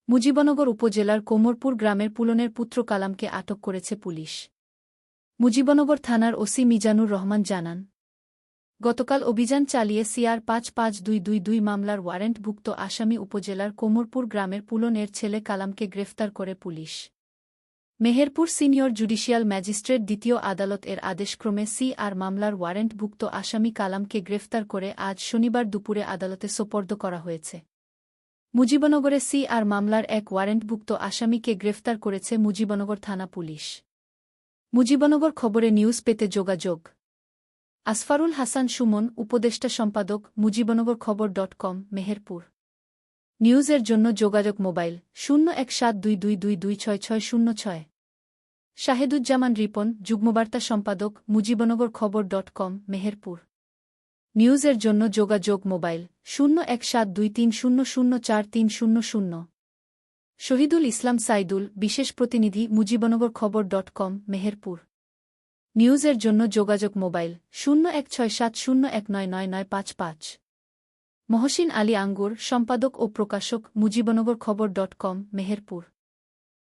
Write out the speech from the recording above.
মুজিবনগর উপজেলার কোমরপুর গ্রামের পুলনের পুত্র কালামকে আটক করেছে পুলিশ। মুজিবনগর থানার ওসি মিজানুর রহমান জানান, গতকাল অভিযান চালিয়ে সিআর ৫৫২২২ মামলার ওয়ারেন্টভুক্ত আসামি উপজেলার কোমরপুর গ্রামের পুলনের ছেলে কালামকে গ্রেফতার করে police. Meherpur senior judicial magistrate দ্বিতীয় আদালত এর আদেশক্রমে সিআর মামলার ওয়ারেন্টভুক্ত আসামি কালামকে গ্রেফতার করে আজ শনিবার দুপুরে আদালতে সোপর্দ করা হয়েছে। মুজিবনগরে সিআর মামলার এক ওয়ারেন্টভুক্ত আসামিকে গ্রেফতার করেছে মুজিবনগর থানা পুলিশ। মুজিবনগর খবরে নিউজ পেতে যোগাযোগ। আসফারুল হাসান সুমন, উপদেষ্টা সম্পাদক, মুজিবনগর খবর.com, মেহেরপুর। নিউজের জন্য যোগাযোগ মোবাইল 017222266606। শাহেদুজ্জামান রিপন, যুগ্মবার্তা সম্পাদক, মুজিবনগর খবর.com, মেহেরপুর। নিউজের জন্য যোগাযোগ মোবাইল 017230043000। শহীদুল ইসলাম সাইদুল, বিশেষ প্রতিনিধি, মুজিবনগর খবর.com, মেহেরপুর। নিউজের জন্য যোগাযোগ মোবাইল 016701999955। মহসিন আলী আঙ্গুর, সম্পাদক ও প্রকাশক, মুজিবনগর খবর.com, মেহেরপুর।